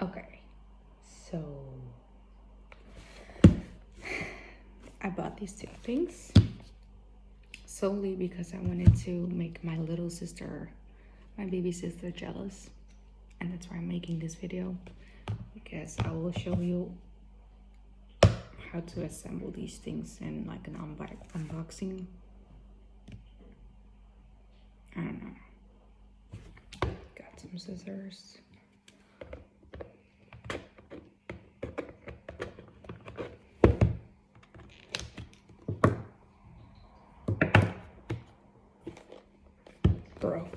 Okay, so I bought these two things solely because I wanted to make my little sister, my baby sister, jealous, and that's why I'm making this video, because I will show you how to assemble these things in like an unboxing. I don't know. Got some scissors. Bro,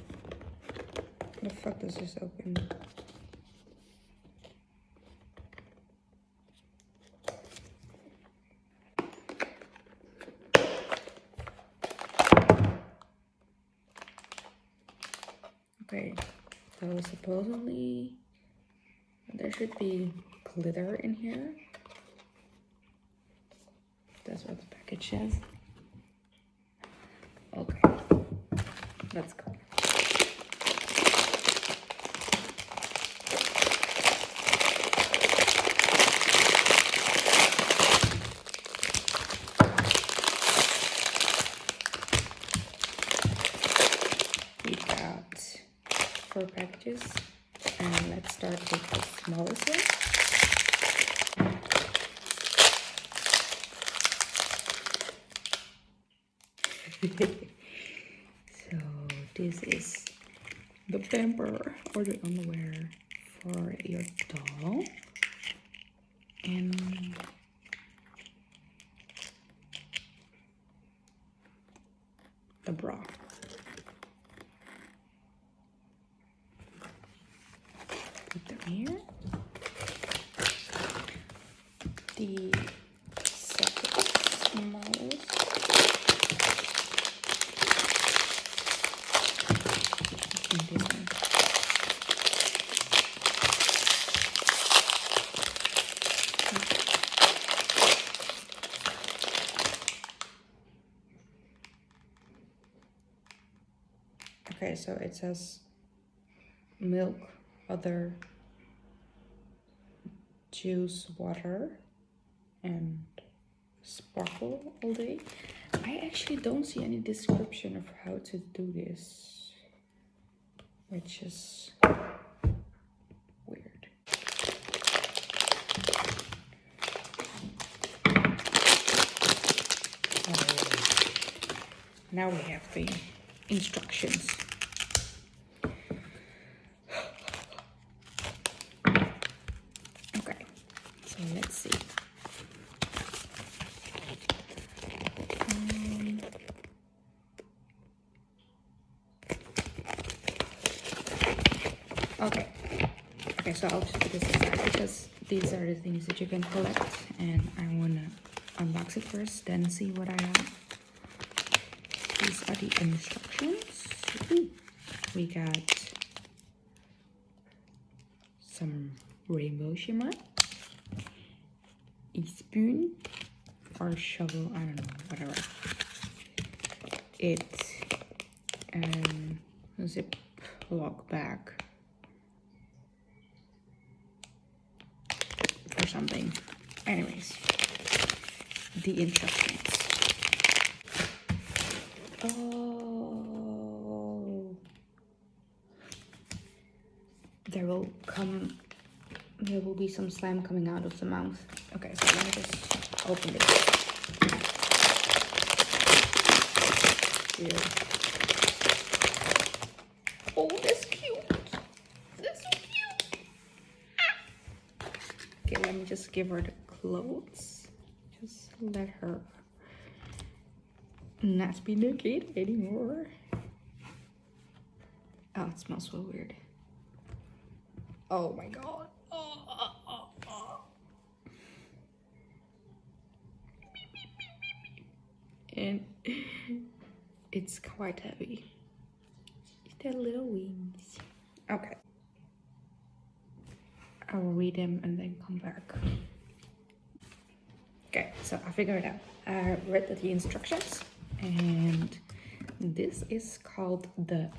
the fuck does this open? Okay, so supposedly there should be glitter in here. That's what the package says. Okay, let's go. We got 4 packages, and let's start with the smallest one. So this is the pamper or the underwear for your doll, and the bra. Put them here. The second smallest. I think this one. Okay, so it says milk, other juice, water, and sparkle all day. I actually don't see any description of how to do this, which is weird. Oh, now we have the instructions. Okay, so let's see. Okay, so I'll just put this aside because these are the things that you can collect, and I wanna unbox it first, then see what I have. These are the instructions. We got some rainbow shimmer, a spoon or shovel, I don't know, whatever. It's a zip lock bag or something. Anyways, the instructions. Oh, there will be some slime coming out of the mouth. Okay, so let me just open it. Here. Oh, that's cute. That's so cute. Ah. Okay, let me just give her the clothes. Just let her not be naked anymore. Oh, it smells so weird. Oh my god. And it's quite heavy. They're little wings. Okay. I will read them and then come back. Okay, so I figured it out. I read the instructions, and this is called the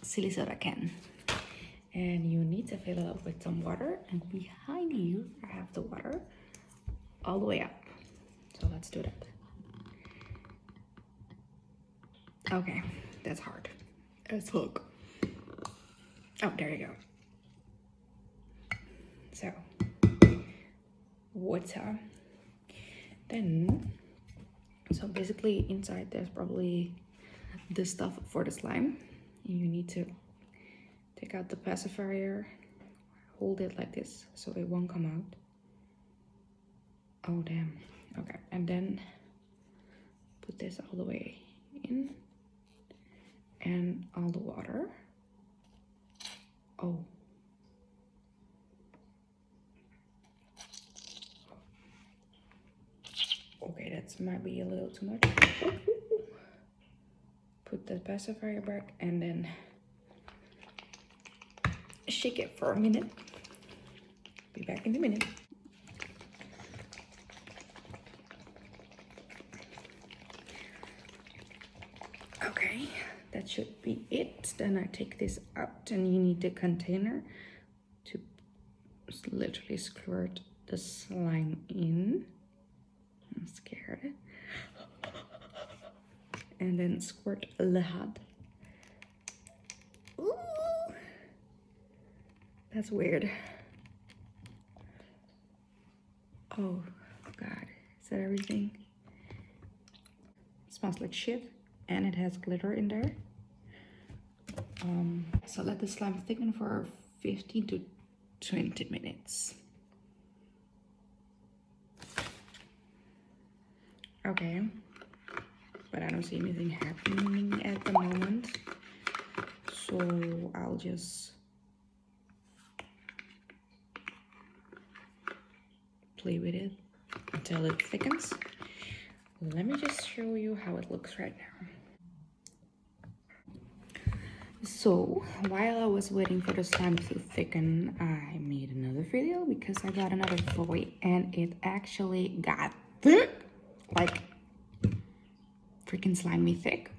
Silisoda can. And you need to fill it up with some water, and behind you I have the water all the way up. So let's do that. Okay, that's hard. Let's look. Oh, there you go. So, water. Then, so basically inside there's probably the stuff for the slime. And you need to take out the pacifier, hold it like this so it won't come out. Oh damn. Okay, and then put this all the way in and all the water. Oh. Okay, that might be a little too much. Put the pacifier back and then shake it for a minute. Be back in a minute. Okay, that should be it. Then I take this out, and you need the container to literally squirt the slime in. I'm scared. And then squirt lahad. Ooh, that's weird. Oh God, is that everything? It smells like shit, and it has glitter in there. So let the slime thicken for 15 to 20 minutes. Okay, but I don't see anything happening at the moment, so I'll just play with it until it thickens. Let me just show you how it looks right now. So while I was waiting for the slime to thicken, I made another video because I got another toy and it actually got thick, like freaking slimy thick.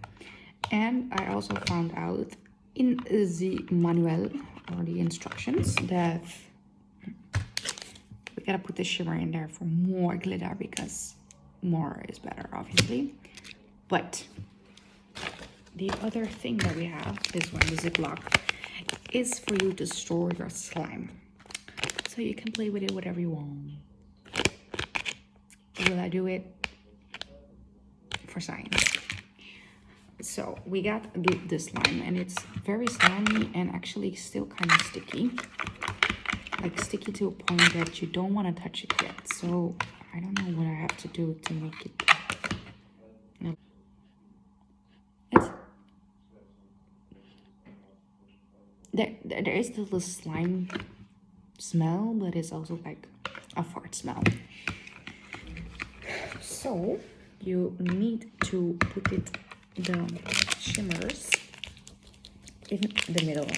And I also found out in the manual or the instructions that we gotta put the shimmer in there for more glitter because more is better, obviously. But the other thing that we have, this one, the Ziploc, is for you to store your slime. So you can play with it whatever you want. Will I do it? For science. So we got the slime, and it's very slimy and actually still kind of sticky. Like sticky to a point that you don't want to touch it yet. So I don't know what I have to do to make it. No. There is the little slime smell, but it's also like a fart smell. So you need to put the shimmers in the middle.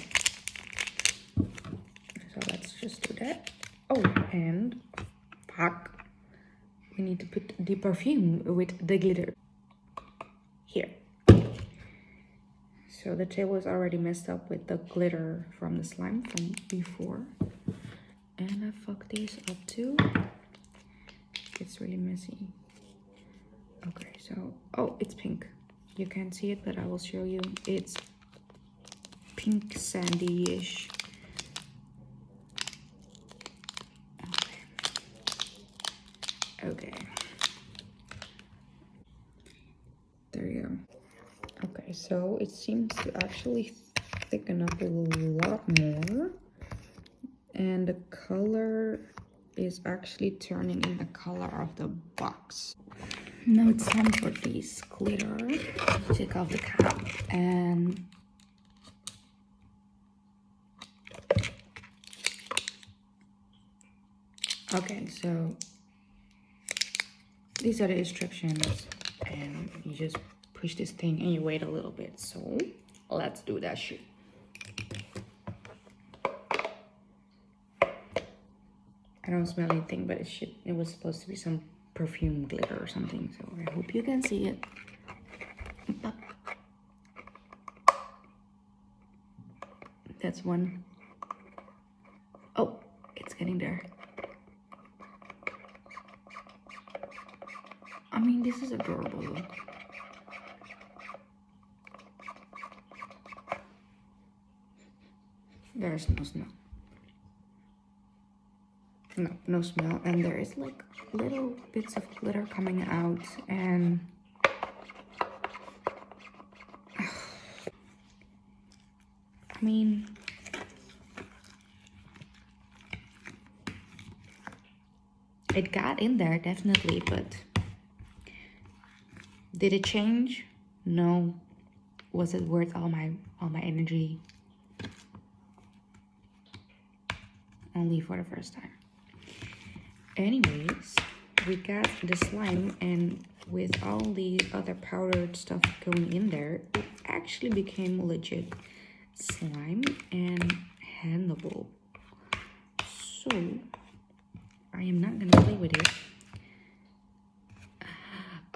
So let's just do that. Oh, and fuck, we need to put the perfume with the glitter here. So the table is already messed up with the glitter from the slime from before. And I fucked these up too. It's really messy. Okay, so, oh, it's pink. You can't see it, but I will show you. It's pink sandy-ish. Okay. There you go. Okay, so it seems to actually thicken up a lot more. And the color is actually turning in the color of the box. Now it's time for this glitter. Take off the cap and okay, so these are the instructions, and you just push this thing and you wait a little bit. So let's do that shit. I don't smell anything, but it was supposed to be some perfume glitter or something, so I hope you can see it. That's one. Oh, it's getting there. I mean, this is adorable. There's no smell. No, no smell. And there is like little bits of glitter coming out, and I mean, it got in there definitely, but did it change? No. Was it worth all my energy? Only for the first time. Anyways, we got the slime, and with all the other powdered stuff going in there, it actually became legit slime and handleable. So I am not gonna play with it.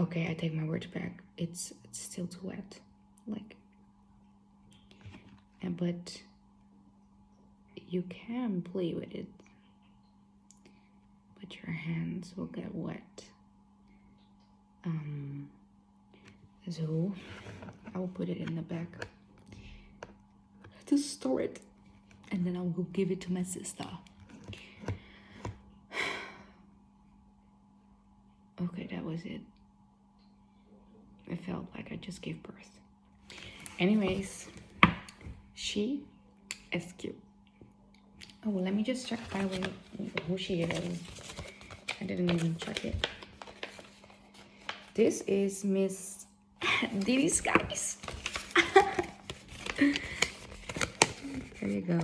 Okay, I take my words back. It's still too wet, like, and but you can play with it, but your hands will get wet. So I will put it in the bag to store it, and then I'll go give it to my sister. Okay, that was it. It felt like I just gave birth. Anyways, she is cute. Oh, let me just check by the way who she is. I didn't even check it. This is Miss Diddy Skies. There you go.